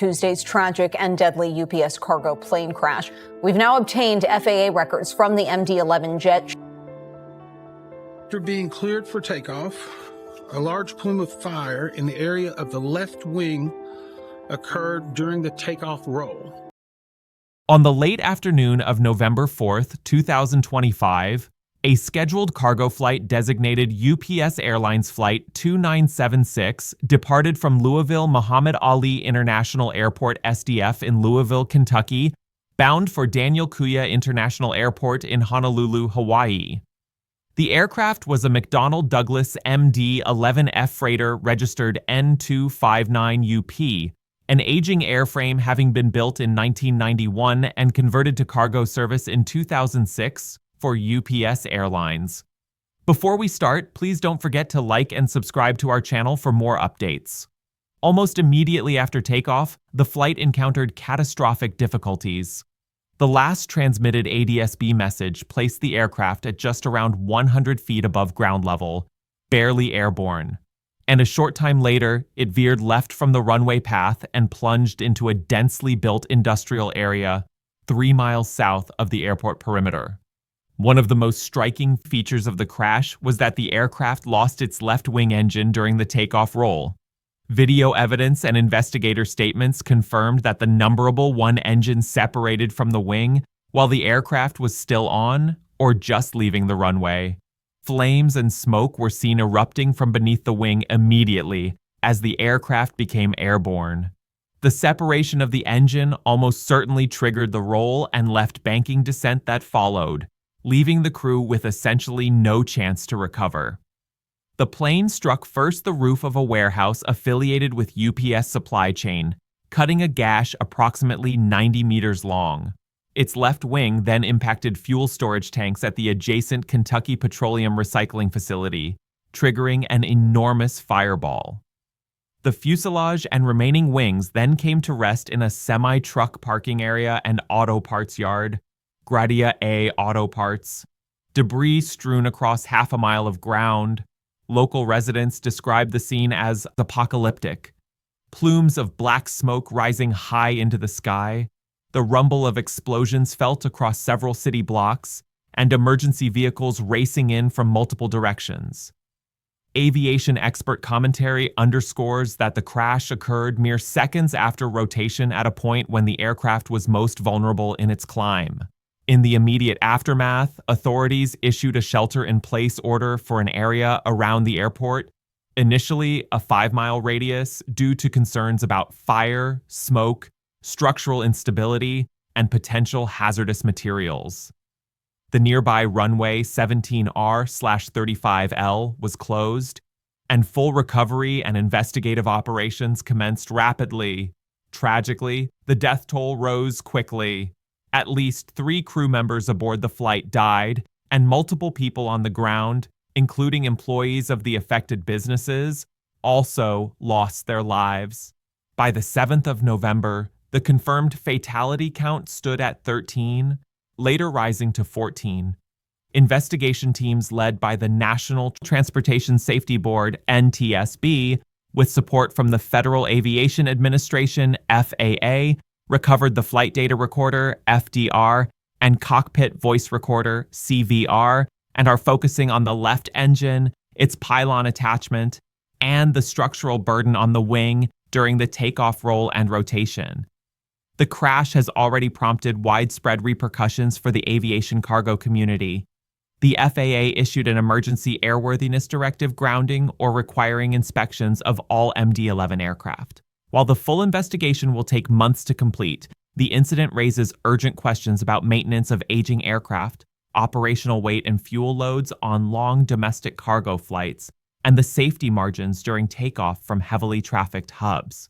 Tuesday's tragic and deadly UPS cargo plane crash. We've now obtained FAA records from the MD-11 jet. After being cleared for takeoff, a large plume of fire in the area of the left wing occurred during the takeoff roll. On the late afternoon of November 4th, 2025, a scheduled cargo flight designated UPS Airlines Flight 2976 departed from Louisville Muhammad Ali International Airport SDF in Louisville, Kentucky, bound for Daniel Kuya International Airport in Honolulu, Hawaii. The aircraft was a McDonnell Douglas MD-11F freighter registered N259UP, an aging airframe having been built in 1991 and converted to cargo service in 2006 for UPS Airlines. Before we start, please don't forget to like and subscribe to our channel for more updates. Almost immediately after takeoff, the flight encountered catastrophic difficulties. The last transmitted ADSB message placed the aircraft at just around 100 feet above ground level, barely airborne. And a short time later, it veered left from the runway path and plunged into a densely built industrial area 3 miles south of the airport perimeter. One of the most striking features of the crash was that the aircraft lost its left wing engine during the takeoff roll. Video evidence and investigator statements confirmed that the numberable one engine separated from the wing while the aircraft was still on or just leaving the runway. Flames and smoke were seen erupting from beneath the wing immediately as the aircraft became airborne. The separation of the engine almost certainly triggered the roll and left banking descent that followed, leaving the crew with essentially no chance to recover. The plane struck first the roof of a warehouse affiliated with UPS supply chain, cutting a gash approximately 90 meters long. Its left wing then impacted fuel storage tanks at the adjacent Kentucky Petroleum Recycling Facility, triggering an enormous fireball. The fuselage and remaining wings then came to rest in a semi-truck parking area and auto parts yard, Gradia A Auto Parts. Debris strewn across half a mile of ground. Local residents described the scene as apocalyptic. Plumes of black smoke rising high into the sky, the rumble of explosions felt across several city blocks, and emergency vehicles racing in from multiple directions. Aviation expert commentary underscores that the crash occurred mere seconds after rotation at a point when the aircraft was most vulnerable in its climb. In the immediate aftermath, authorities issued a shelter-in-place order for an area around the airport, initially a 5-mile radius, due to concerns about fire, smoke, structural instability, and potential hazardous materials. The nearby runway 17R/35L was closed, and full recovery and investigative operations commenced rapidly. Tragically, the death toll rose quickly. At least 3 crew members aboard the flight died, and multiple people on the ground, including employees of the affected businesses, also lost their lives. By the 7th of November, the confirmed fatality count stood at 13, later rising to 14. Investigation teams led by the National Transportation Safety Board, NTSB, with support from the Federal Aviation Administration, FAA, recovered the flight data recorder, FDR, and cockpit voice recorder, CVR, and are focusing on the left engine, its pylon attachment, and the structural burden on the wing during the takeoff roll and rotation. The crash has already prompted widespread repercussions for the aviation cargo community. The FAA issued an emergency airworthiness directive grounding or requiring inspections of all MD-11 aircraft. While the full investigation will take months to complete, the incident raises urgent questions about maintenance of aging aircraft, operational weight and fuel loads on long domestic cargo flights, and the safety margins during takeoff from heavily trafficked hubs.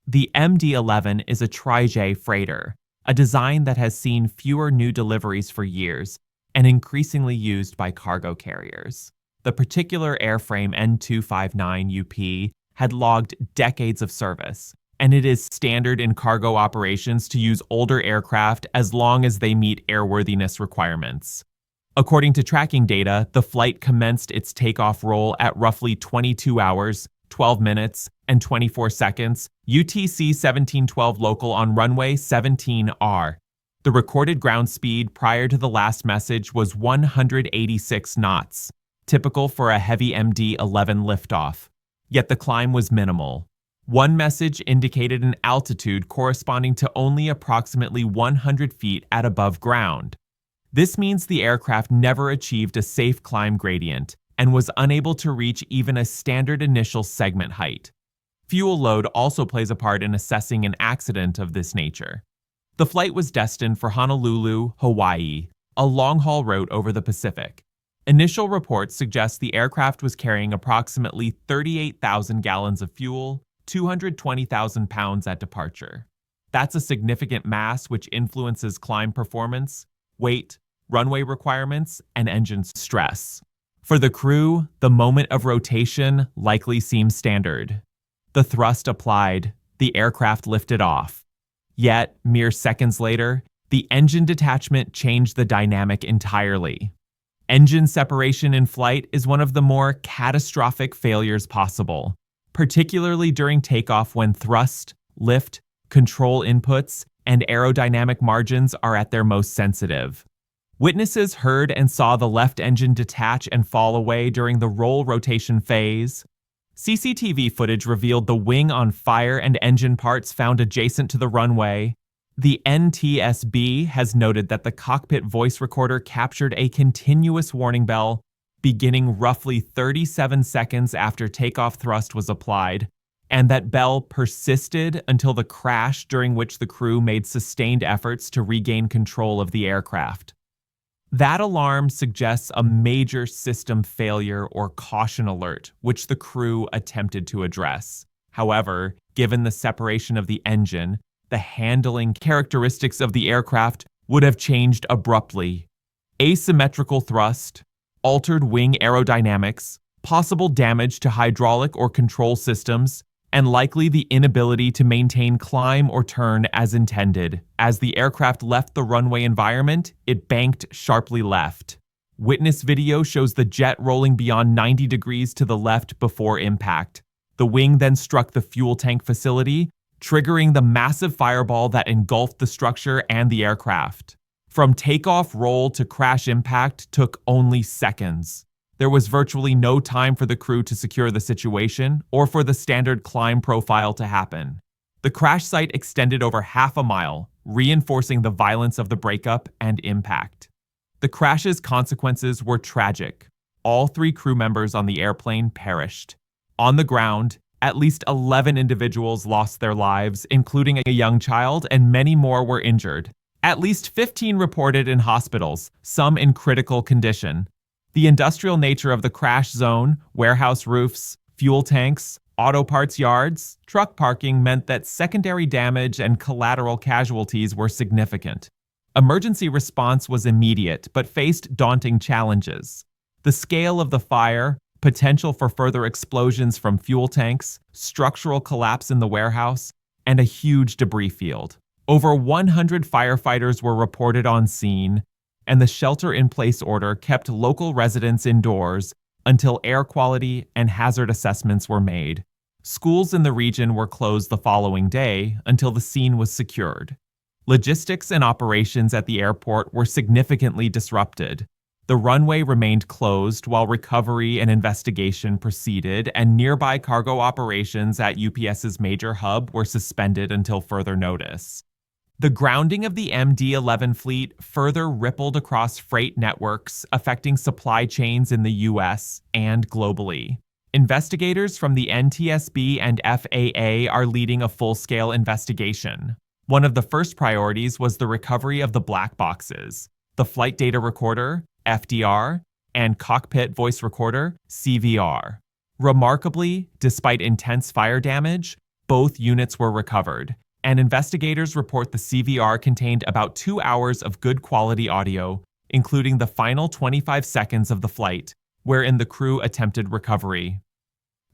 The MD-11 is a tri-J freighter, a design that has seen fewer new deliveries for years and increasingly used by cargo carriers. The particular airframe N259UP had logged decades of service, and it is standard in cargo operations to use older aircraft as long as they meet airworthiness requirements. According to tracking data, the flight commenced its takeoff roll at roughly 22 hours, 12 minutes and 24 seconds, UTC 1712 local on runway 17R. The recorded ground speed prior to the last message was 186 knots, typical for a heavy MD-11 liftoff. Yet the climb was minimal. One message indicated an altitude corresponding to only approximately 100 feet at above ground. This means the aircraft never achieved a safe climb gradient and was unable to reach even a standard initial segment height. Fuel load also plays a part in assessing an accident of this nature. The flight was destined for Honolulu, Hawaii, a long-haul route over the Pacific. Initial reports suggest the aircraft was carrying approximately 38,000 gallons of fuel, 220,000 pounds at departure. That's a significant mass which influences climb performance, weight, runway requirements, and engine stress. For the crew, the moment of rotation likely seems standard. The thrust applied, the aircraft lifted off. Yet, mere seconds later, the engine detachment changed the dynamic entirely. Engine separation in flight is one of the more catastrophic failures possible, particularly during takeoff when thrust, lift, control inputs, and aerodynamic margins are at their most sensitive. Witnesses heard and saw the left engine detach and fall away during the roll rotation phase. CCTV footage revealed the wing on fire and engine parts found adjacent to the runway. The NTSB has noted that the cockpit voice recorder captured a continuous warning bell beginning roughly 37 seconds after takeoff thrust was applied, and that bell persisted until the crash, during which the crew made sustained efforts to regain control of the aircraft. That alarm suggests a major system failure or caution alert, which the crew attempted to address. However, given the separation of the engine, the handling characteristics of the aircraft would have changed abruptly. Asymmetrical thrust, altered wing aerodynamics, possible damage to hydraulic or control systems, and likely the inability to maintain climb or turn as intended. As the aircraft left the runway environment, it banked sharply left. Witness video shows the jet rolling beyond 90 degrees to the left before impact. The wing then struck the fuel tank facility, triggering the massive fireball that engulfed the structure and the aircraft. From takeoff roll to crash impact took only seconds. There was virtually no time for the crew to secure the situation or for the standard climb profile to happen. The crash site extended over half a mile, reinforcing the violence of the breakup and impact. The crash's consequences were tragic. All 3 crew members on the airplane perished. On the ground, at least 11 individuals lost their lives, including a young child, and many more were injured. At least 15 reported in hospitals, some in critical condition. The industrial nature of the crash zone, warehouse roofs, fuel tanks, auto parts yards, truck parking meant that secondary damage and collateral casualties were significant. Emergency response was immediate, but faced daunting challenges. The scale of the fire, potential for further explosions from fuel tanks, structural collapse in the warehouse, and a huge debris field. Over 100 firefighters were reported on scene, and the shelter-in-place order kept local residents indoors until air quality and hazard assessments were made. Schools in the region were closed the following day until the scene was secured. Logistics and operations at the airport were significantly disrupted. The runway remained closed while recovery and investigation proceeded, and nearby cargo operations at UPS's major hub were suspended until further notice. The grounding of the MD-11 fleet further rippled across freight networks, affecting supply chains in the U.S. and globally. Investigators from the NTSB and FAA are leading a full-scale investigation. One of the first priorities was the recovery of the black boxes, the flight data recorder, FDR, and cockpit voice recorder, CVR. Remarkably, despite intense fire damage, both units were recovered, and investigators report the CVR contained about 2 hours of good quality audio, including the final 25 seconds of the flight, wherein the crew attempted recovery.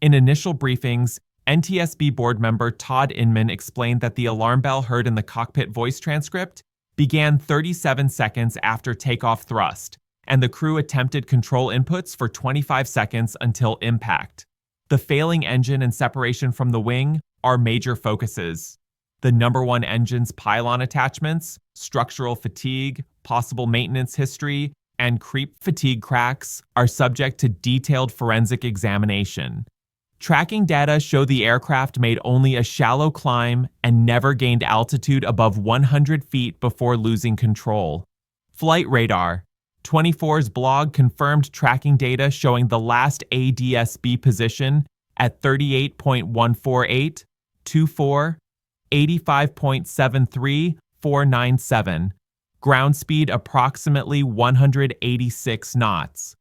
In initial briefings, NTSB board member Todd Inman explained that the alarm bell heard in the cockpit voice transcript began 37 seconds after takeoff thrust, and the crew attempted control inputs for 25 seconds until impact. the failing engine and separation from the wing are major focuses. The number one engine's pylon attachments, structural fatigue, possible maintenance history, and creep fatigue cracks are subject to detailed forensic examination. Tracking data show the aircraft made only a shallow climb and never gained altitude above 100 feet before losing control. Flight radar. 24's blog confirmed tracking data showing the last ADSB position at 38.148, 24, 85.73, 497. Ground speed approximately 186 knots.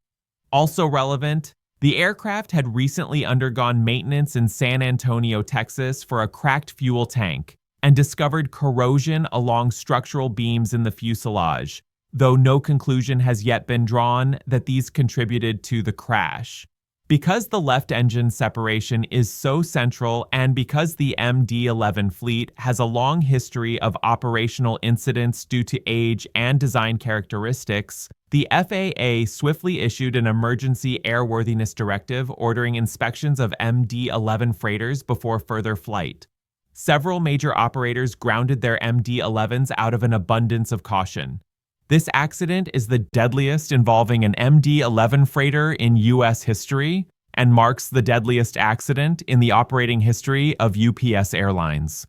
Also relevant, the aircraft had recently undergone maintenance in San Antonio, Texas for a cracked fuel tank and discovered corrosion along structural beams in the fuselage, though no conclusion has yet been drawn that these contributed to the crash. Because the left engine separation is so central and because the MD-11 fleet has a long history of operational incidents due to age and design characteristics, the FAA swiftly issued an emergency airworthiness directive ordering inspections of MD-11 freighters before further flight. Several major operators grounded their MD-11s out of an abundance of caution. This accident is the deadliest involving an MD-11 freighter in U.S. history and marks the deadliest accident in the operating history of UPS Airlines.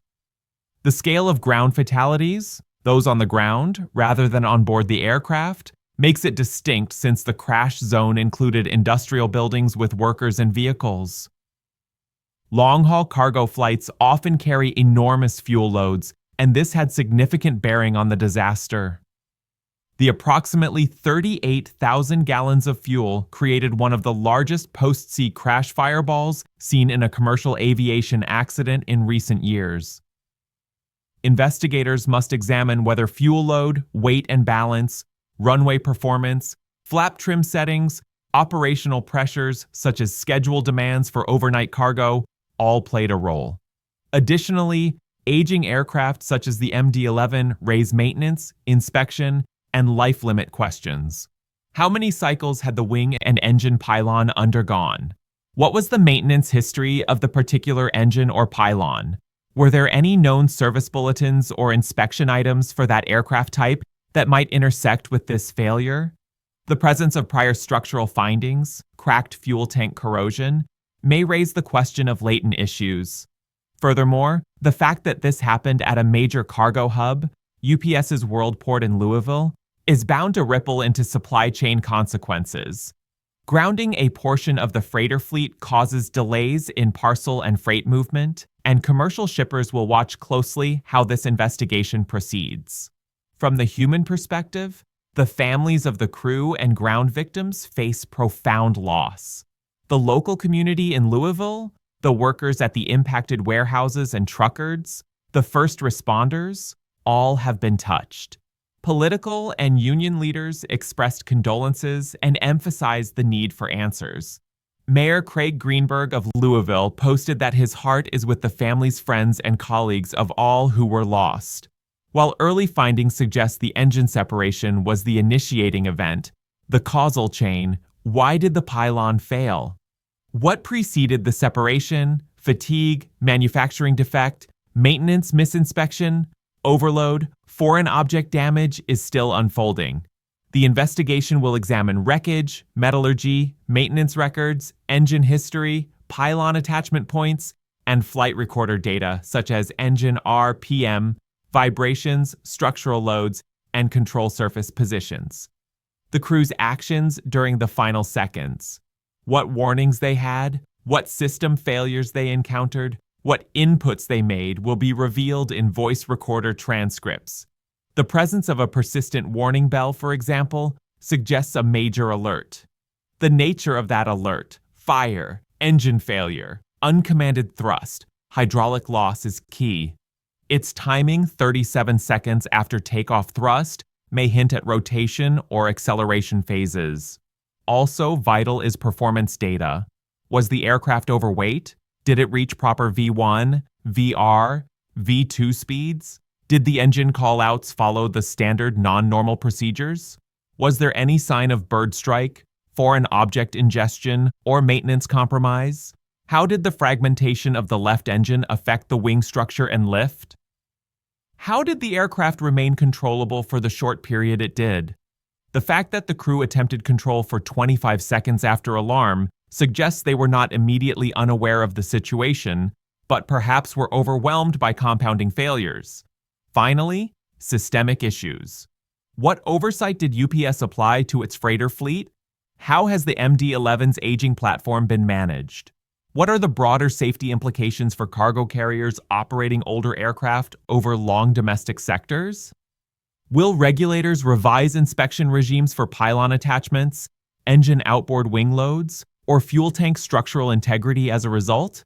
The scale of ground fatalities, those on the ground rather than on board the aircraft, makes it distinct since the crash zone included industrial buildings with workers and vehicles. Long-haul cargo flights often carry enormous fuel loads, and this had significant bearing on the disaster. The approximately 38,000 gallons of fuel created one of the largest post-sea crash fireballs seen in a commercial aviation accident in recent years. Investigators must examine whether fuel load, weight and balance, runway performance, flap trim settings, operational pressures such as schedule demands for overnight cargo all played a role. Additionally, aging aircraft such as the MD-11 raise maintenance, inspection, and life limit questions. How many cycles had the wing and engine pylon undergone? What was the maintenance history of the particular engine or pylon? Were there any known service bulletins or inspection items for that aircraft type that might intersect with this failure? The presence of prior structural findings, cracked fuel tank corrosion, may raise the question of latent issues. Furthermore, the fact that this happened at a major cargo hub, UPS's Worldport in Louisville, is bound to ripple into supply chain consequences. Grounding a portion of the freighter fleet causes delays in parcel and freight movement, and commercial shippers will watch closely how this investigation proceeds. From the human perspective, the families of the crew and ground victims face profound loss. The local community in Louisville, the workers at the impacted warehouses and truckers, the first responders, all have been touched. Political and union leaders expressed condolences and emphasized the need for answers. Mayor Craig Greenberg of Louisville posted that his heart is with the families, friends, and colleagues of all who were lost. While early findings suggest the engine separation was the initiating event, the causal chain, why did the pylon fail? What preceded the separation, fatigue, manufacturing defect, maintenance misinspection, overload, foreign object damage is still unfolding. The investigation will examine wreckage, metallurgy, maintenance records, engine history, pylon attachment points, and flight recorder data such as engine RPM, vibrations, structural loads, and control surface positions. The crew's actions during the final seconds. What warnings they had, what system failures they encountered, what inputs they made will be revealed in voice recorder transcripts. The presence of a persistent warning bell, for example, suggests a major alert. The nature of that alert, fire, engine failure, uncommanded thrust, hydraulic loss is key. Its timing, 37 seconds after takeoff thrust, may hint at rotation or acceleration phases. Also vital is performance data. Was the aircraft overweight? Did it reach proper V1, VR, V2 speeds? Did the engine callouts follow the standard non-normal procedures? Was there any sign of bird strike, foreign object ingestion, or maintenance compromise? How did the fragmentation of the left engine affect the wing structure and lift? How did the aircraft remain controllable for the short period it did? The fact that the crew attempted control for 25 seconds after alarm suggests they were not immediately unaware of the situation, but perhaps were overwhelmed by compounding failures. Finally, systemic issues. What oversight did UPS apply to its freighter fleet? How has the MD-11's aging platform been managed? What are the broader safety implications for cargo carriers operating older aircraft over long domestic sectors? Will regulators revise inspection regimes for pylon attachments, engine outboard wing loads, or fuel tank structural integrity as a result?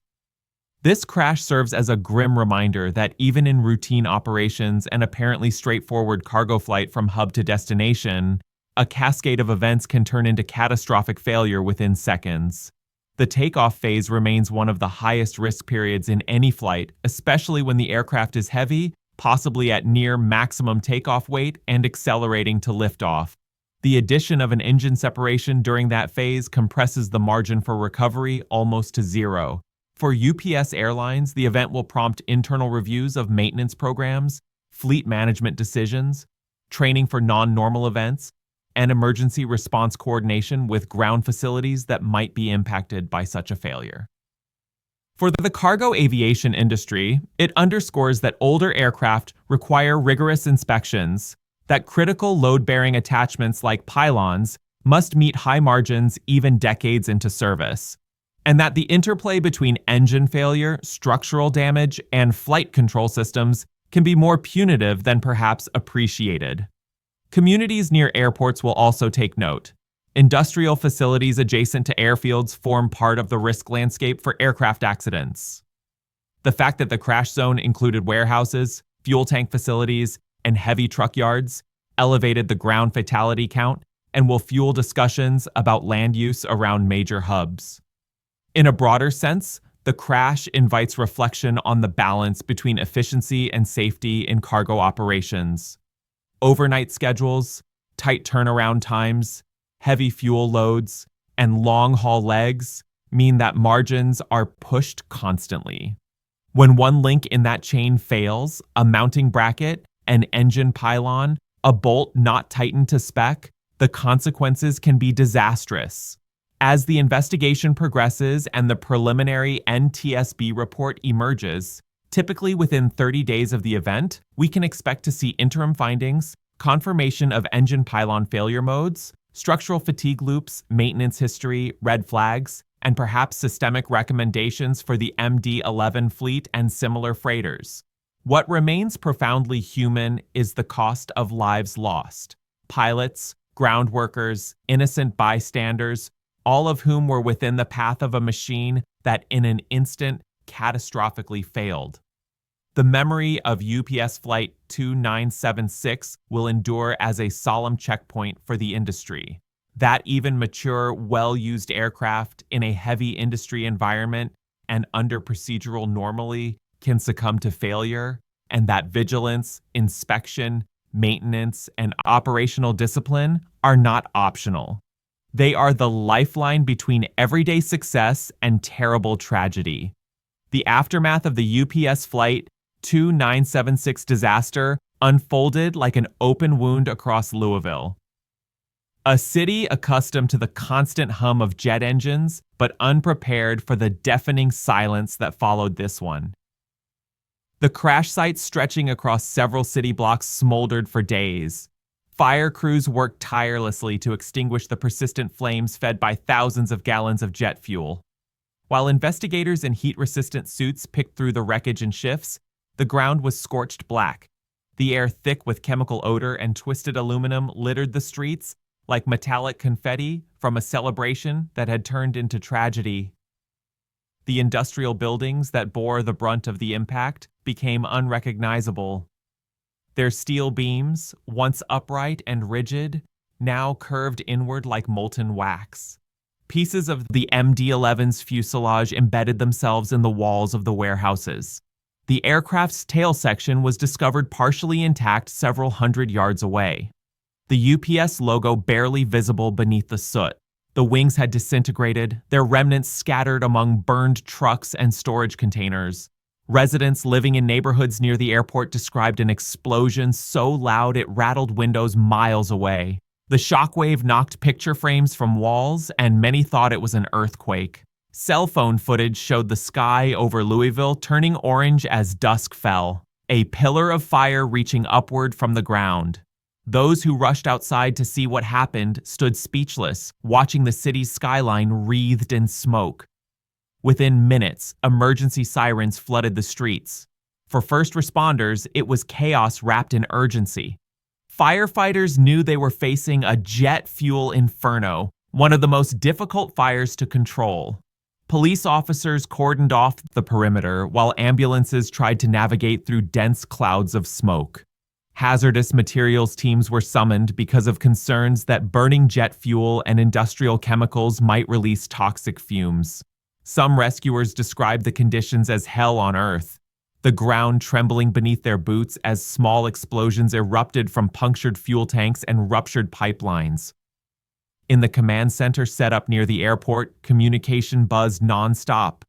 This crash serves as a grim reminder that even in routine operations and apparently straightforward cargo flight from hub to destination, a cascade of events can turn into catastrophic failure within seconds. The takeoff phase remains one of the highest risk periods in any flight, especially when the aircraft is heavy, possibly at near maximum takeoff weight and accelerating to liftoff. The addition of an engine separation during that phase compresses the margin for recovery almost to zero. For UPS Airlines, the event will prompt internal reviews of maintenance programs, fleet management decisions, training for non-normal events, and emergency response coordination with ground facilities that might be impacted by such a failure. For the cargo aviation industry, it underscores that older aircraft require rigorous inspections, that critical load-bearing attachments like pylons must meet high margins even decades into service, and that the interplay between engine failure, structural damage, and flight control systems can be more punitive than perhaps appreciated. Communities near airports will also take note. Industrial facilities adjacent to airfields form part of the risk landscape for aircraft accidents. The fact that the crash zone included warehouses, fuel tank facilities, and heavy truck yards elevated the ground fatality count and will fuel discussions about land use around major hubs. In a broader sense, the crash invites reflection on the balance between efficiency and safety in cargo operations. Overnight schedules, tight turnaround times, heavy fuel loads, and long-haul legs mean that margins are pushed constantly. When one link in that chain fails, a mounting bracket, an engine pylon, a bolt not tightened to spec, the consequences can be disastrous. As the investigation progresses and the preliminary NTSB report emerges, typically within 30 days of the event, we can expect to see interim findings, confirmation of engine pylon failure modes, structural fatigue loops, maintenance history, red flags, and perhaps systemic recommendations for the MD-11 fleet and similar freighters. What remains profoundly human is the cost of lives lost. Pilots, ground workers, innocent bystanders, all of whom were within the path of a machine that in an instant catastrophically failed. The memory of UPS Flight 2976 will endure as a solemn checkpoint for the industry. That even mature, well-used aircraft in a heavy industry environment and under procedural normalcy can succumb to failure, and that vigilance, inspection, maintenance, and operational discipline are not optional. They are the lifeline between everyday success and terrible tragedy. The aftermath of the UPS Flight 2976 disaster unfolded like an open wound across Louisville. A city accustomed to the constant hum of jet engines, but unprepared for the deafening silence that followed this one. The crash site stretching across several city blocks smoldered for days. Fire crews worked tirelessly to extinguish the persistent flames fed by thousands of gallons of jet fuel. While investigators in heat-resistant suits picked through the wreckage in shifts, the ground was scorched black. The air thick with chemical odor and twisted aluminum littered the streets like metallic confetti from a celebration that had turned into tragedy. The industrial buildings that bore the brunt of the impact became unrecognizable. Their steel beams, once upright and rigid, now curved inward like molten wax. Pieces of the MD-11's fuselage embedded themselves in the walls of the warehouses. The aircraft's tail section was discovered partially intact several hundred yards away. The UPS logo barely visible beneath the soot. The wings had disintegrated, their remnants scattered among burned trucks and storage containers. Residents living in neighborhoods near the airport described an explosion so loud it rattled windows miles away. The shockwave knocked picture frames from walls, and many thought it was an earthquake. Cell phone footage showed the sky over Louisville turning orange as dusk fell, a pillar of fire reaching upward from the ground. Those who rushed outside to see what happened stood speechless, watching the city's skyline wreathed in smoke. Within minutes, emergency sirens flooded the streets. For first responders, it was chaos wrapped in urgency. Firefighters knew they were facing a jet fuel inferno, one of the most difficult fires to control. Police officers cordoned off the perimeter while ambulances tried to navigate through dense clouds of smoke. Hazardous materials teams were summoned because of concerns that burning jet fuel and industrial chemicals might release toxic fumes. Some rescuers described the conditions as hell on earth, the ground trembling beneath their boots as small explosions erupted from punctured fuel tanks and ruptured pipelines. In the command center set up near the airport, communication buzzed nonstop.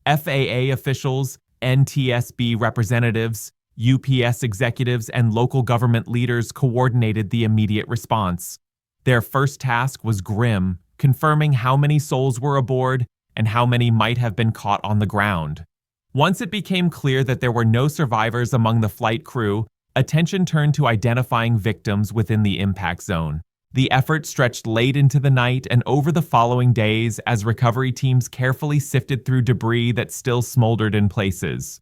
FAA officials, NTSB representatives, UPS executives, and local government leaders coordinated the immediate response. Their first task was grim, confirming how many souls were aboard and how many might have been caught on the ground. Once it became clear that there were no survivors among the flight crew, attention turned to identifying victims within the impact zone. The effort stretched late into the night and over the following days as recovery teams carefully sifted through debris that still smoldered in places.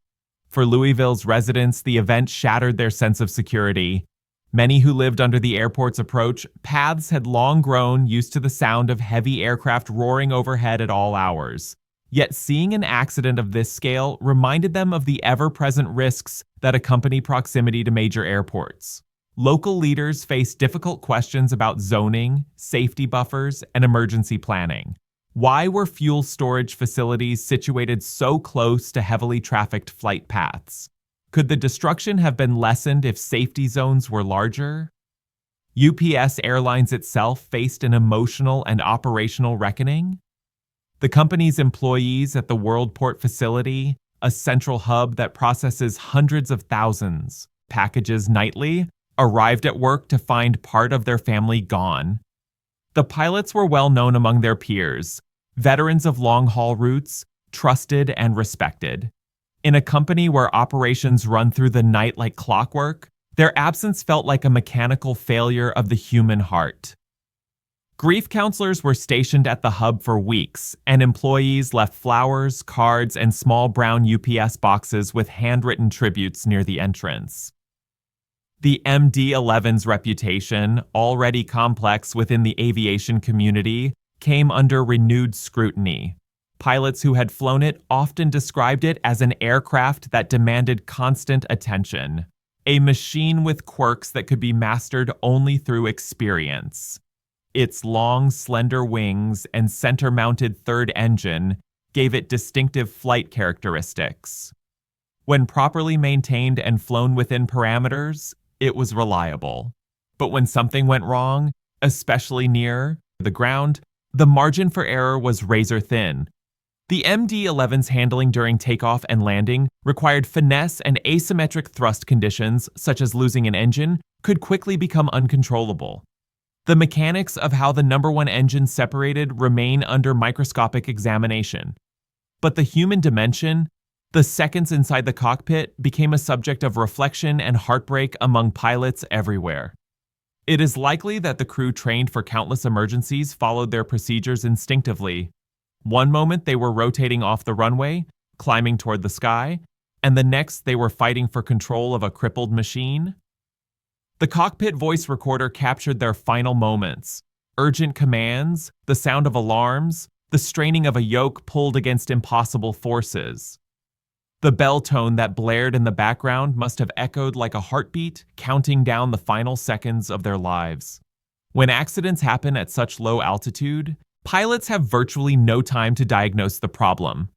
For Louisville's residents, the event shattered their sense of security. Many who lived under the airport's approach paths had long grown used to the sound of heavy aircraft roaring overhead at all hours. Yet seeing an accident of this scale reminded them of the ever-present risks that accompany proximity to major airports. Local leaders faced difficult questions about zoning, safety buffers, and emergency planning. Why were fuel storage facilities situated so close to heavily trafficked flight paths? Could the destruction have been lessened if safety zones were larger? UPS Airlines itself faced an emotional and operational reckoning. The company's employees at the Worldport facility, a central hub that processes hundreds of thousands packages nightly, arrived at work to find part of their family gone. The pilots were well known among their peers, veterans of long-haul routes, trusted and respected. In a company where operations run through the night like clockwork, their absence felt like a mechanical failure of the human heart. Grief counselors were stationed at the hub for weeks, and employees left flowers, cards, and small brown UPS boxes with handwritten tributes near the entrance. The MD-11's reputation, already complex within the aviation community, came under renewed scrutiny. Pilots who had flown it often described it as an aircraft that demanded constant attention, a machine with quirks that could be mastered only through experience. Its long, slender wings and center-mounted third engine gave it distinctive flight characteristics. When properly maintained and flown within parameters, it was reliable. But when something went wrong, especially near the ground, the margin for error was razor thin. The MD-11's handling during takeoff and landing required finesse, and asymmetric thrust conditions, such as losing an engine, could quickly become uncontrollable. The mechanics of how the number one engine separated remain under microscopic examination. But the human dimension, the seconds inside the cockpit, became a subject of reflection and heartbreak among pilots everywhere. It is likely that the crew trained for countless emergencies followed their procedures instinctively. One moment they were rotating off the runway, climbing toward the sky, and the next they were fighting for control of a crippled machine. The cockpit voice recorder captured their final moments: urgent commands, the sound of alarms, the straining of a yoke pulled against impossible forces. The bell tone that blared in the background must have echoed like a heartbeat, counting down the final seconds of their lives. When accidents happen at such low altitude, pilots have virtually no time to diagnose the problem.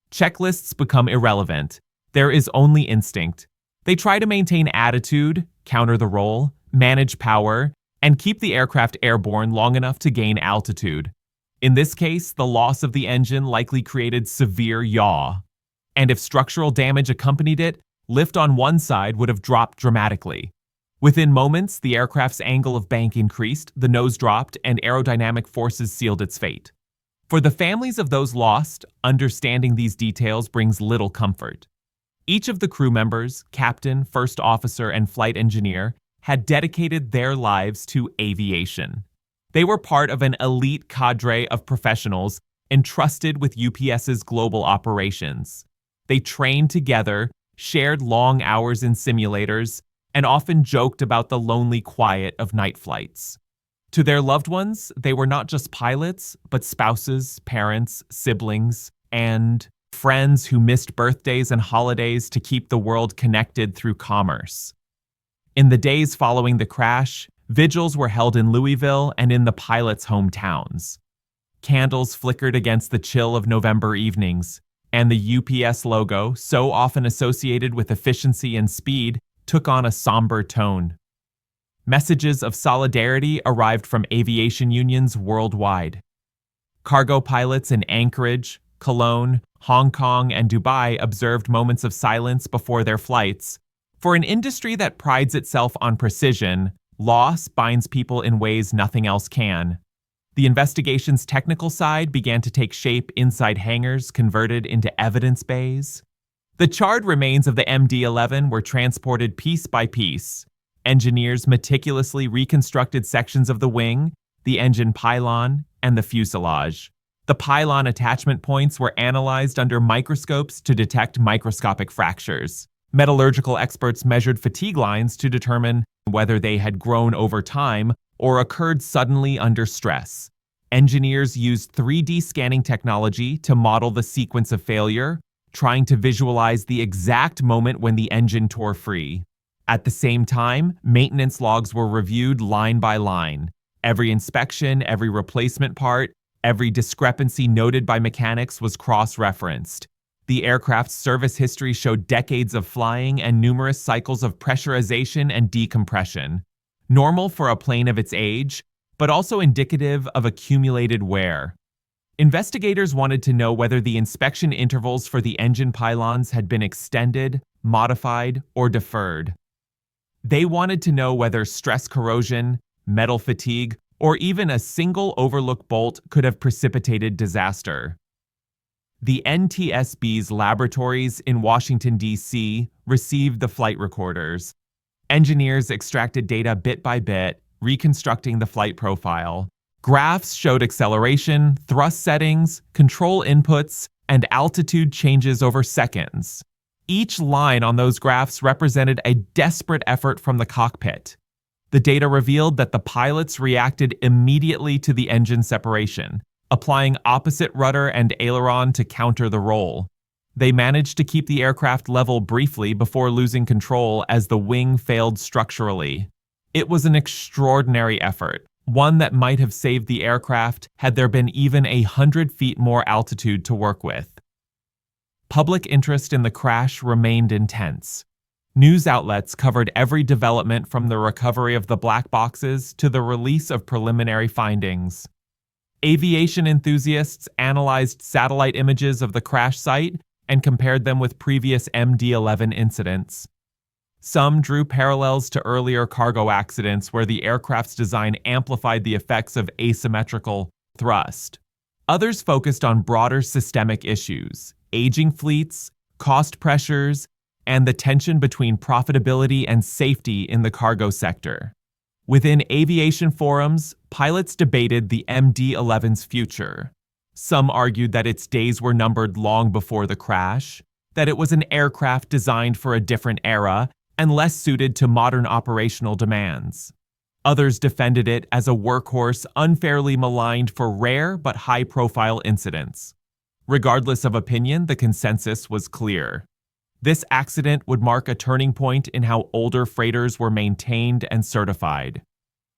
Checklists become irrelevant. There is only instinct. They try to maintain attitude, counter the roll, manage power, and keep the aircraft airborne long enough to gain altitude. In this case, the loss of the engine likely created severe yaw. And if structural damage accompanied it, lift on one side would have dropped dramatically. Within moments, the aircraft's angle of bank increased, the nose dropped, and aerodynamic forces sealed its fate. For the families of those lost, understanding these details brings little comfort. Each of the crew members, captain, first officer, and flight engineer, had dedicated their lives to aviation. They were part of an elite cadre of professionals entrusted with UPS's global operations. They trained together, shared long hours in simulators, and often joked about the lonely quiet of night flights. To their loved ones, they were not just pilots, but spouses, parents, siblings, and friends who missed birthdays and holidays to keep the world connected through commerce. In the days following the crash, vigils were held in Louisville and in the pilots' hometowns. Candles flickered against the chill of November evenings, and the UPS logo, so often associated with efficiency and speed, took on a somber tone. Messages of solidarity arrived from aviation unions worldwide. Cargo pilots in Anchorage, Cologne, Hong Kong, and Dubai observed moments of silence before their flights. For an industry that prides itself on precision, loss binds people in ways nothing else can. The investigation's technical side began to take shape inside hangars converted into evidence bays. The charred remains of the MD-11 were transported piece by piece. Engineers meticulously reconstructed sections of the wing, the engine pylon, and the fuselage. The pylon attachment points were analyzed under microscopes to detect microscopic fractures. Metallurgical experts measured fatigue lines to determine whether they had grown over time or occurred suddenly under stress. Engineers used 3D scanning technology to model the sequence of failure, trying to visualize the exact moment when the engine tore free. At the same time, maintenance logs were reviewed line by line. Every inspection, every replacement part, every discrepancy noted by mechanics was cross-referenced. The aircraft's service history showed decades of flying and numerous cycles of pressurization and decompression. Normal for a plane of its age, but also indicative of accumulated wear. Investigators wanted to know whether the inspection intervals for the engine pylons had been extended, modified, or deferred. They wanted to know whether stress corrosion, metal fatigue, or even a single overlooked bolt could have precipitated disaster. The NTSB's laboratories in Washington, D.C. received the flight recorders. Engineers extracted data bit by bit, reconstructing the flight profile. Graphs showed acceleration, thrust settings, control inputs, and altitude changes over seconds. Each line on those graphs represented a desperate effort from the cockpit. The data revealed that the pilots reacted immediately to the engine separation, applying opposite rudder and aileron to counter the roll. They managed to keep the aircraft level briefly before losing control as the wing failed structurally. It was an extraordinary effort, one that might have saved the aircraft had there been even 100 feet more altitude to work with. Public interest in the crash remained intense. News outlets covered every development from the recovery of the black boxes to the release of preliminary findings. Aviation enthusiasts analyzed satellite images of the crash site and compared them with previous MD-11 incidents. Some drew parallels to earlier cargo accidents where the aircraft's design amplified the effects of asymmetrical thrust. Others focused on broader systemic issues, aging fleets, cost pressures, and the tension between profitability and safety in the cargo sector. Within aviation forums, pilots debated the MD-11's future. Some argued that its days were numbered long before the crash, that it was an aircraft designed for a different era and less suited to modern operational demands. Others defended it as a workhorse unfairly maligned for rare but high-profile incidents. Regardless of opinion, the consensus was clear. This accident would mark a turning point in how older freighters were maintained and certified.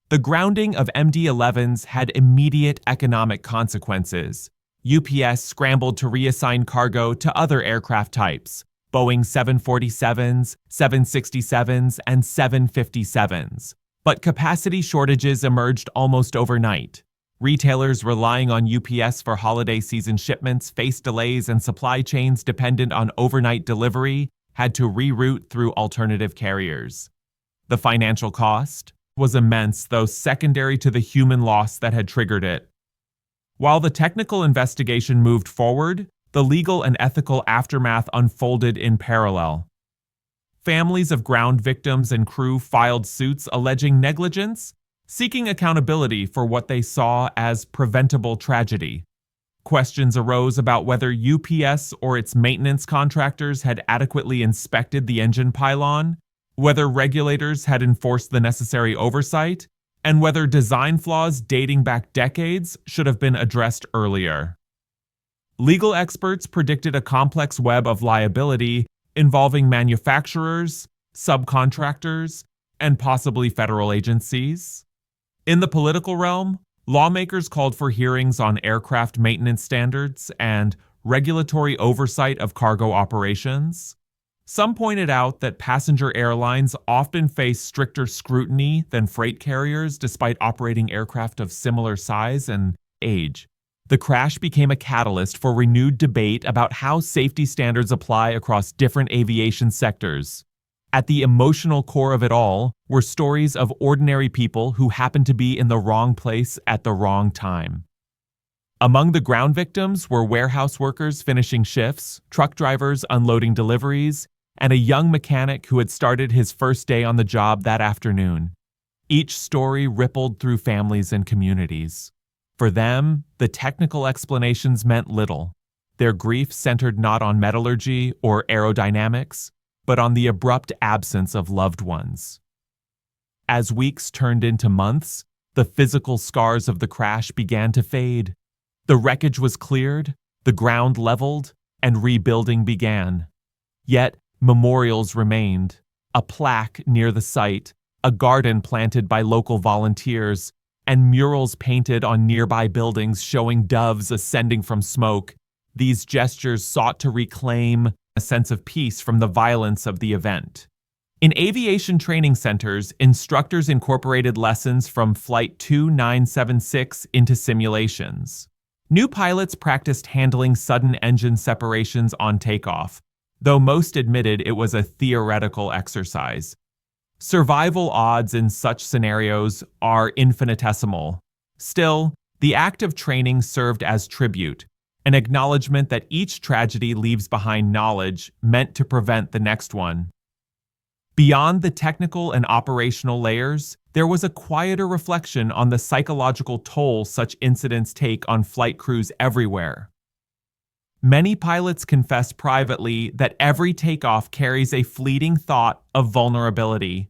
The grounding of MD-11s had immediate economic consequences. UPS scrambled to reassign cargo to other aircraft types, Boeing 747s, 767s, and 757s. But capacity shortages emerged almost overnight. Retailers relying on UPS for holiday season shipments faced delays, and supply chains dependent on overnight delivery had to reroute through alternative carriers. The financial cost was immense, though secondary to the human loss that had triggered it. While the technical investigation moved forward, the legal and ethical aftermath unfolded in parallel. Families of ground victims and crew filed suits alleging negligence, seeking accountability for what they saw as preventable tragedy. Questions arose about whether UPS or its maintenance contractors had adequately inspected the engine pylon, whether regulators had enforced the necessary oversight, and whether design flaws dating back decades should have been addressed earlier. Legal experts predicted a complex web of liability involving manufacturers, subcontractors, and possibly federal agencies. In the political realm, lawmakers called for hearings on aircraft maintenance standards and regulatory oversight of cargo operations. Some pointed out that passenger airlines often face stricter scrutiny than freight carriers despite operating aircraft of similar size and age. The crash became a catalyst for renewed debate about how safety standards apply across different aviation sectors. At the emotional core of it all were stories of ordinary people who happened to be in the wrong place at the wrong time. Among the ground victims were warehouse workers finishing shifts, truck drivers unloading deliveries, and a young mechanic who had started his first day on the job that afternoon. Each story rippled through families and communities. For them, the technical explanations meant little. Their grief centered not on metallurgy or aerodynamics, but on the abrupt absence of loved ones. As weeks turned into months, the physical scars of the crash began to fade. The wreckage was cleared, the ground leveled, and rebuilding began. Yet, memorials remained. A plaque near the site, a garden planted by local volunteers, and murals painted on nearby buildings showing doves ascending from smoke. These gestures sought to reclaim a sense of peace from the violence of the event. In aviation training centers, instructors incorporated lessons from Flight 2976 into simulations. New pilots practiced handling sudden engine separations on takeoff, though most admitted it was a theoretical exercise. Survival odds in such scenarios are infinitesimal. Still, the act of training served as tribute, an acknowledgement that each tragedy leaves behind knowledge meant to prevent the next one. Beyond the technical and operational layers, there was a quieter reflection on the psychological toll such incidents take on flight crews everywhere. Many pilots confess privately that every takeoff carries a fleeting thought of vulnerability.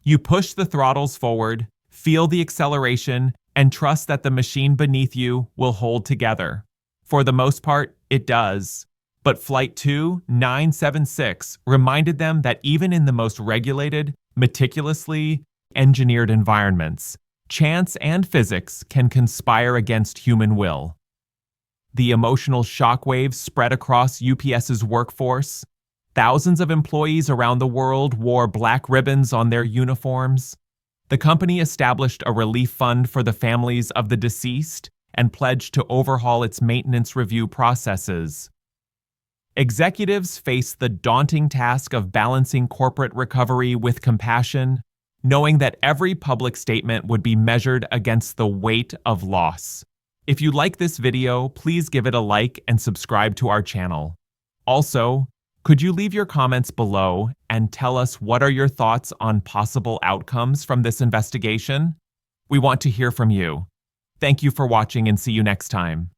You push the throttles forward, feel the acceleration, and trust that the machine beneath you will hold together. For the most part, it does. But Flight 2976 reminded them that even in the most regulated, meticulously engineered environments, chance and physics can conspire against human will. The emotional shockwaves spread across UPS's workforce. Thousands of employees around the world wore black ribbons on their uniforms. The company established a relief fund for the families of the deceased and pledged to overhaul its maintenance review processes. Executives faced the daunting task of balancing corporate recovery with compassion, knowing that every public statement would be measured against the weight of loss. If you like this video, please give it a like and subscribe to our channel. Also, could you leave your comments below and tell us what are your thoughts on possible outcomes from this investigation? We want to hear from you. Thank you for watching and see you next time.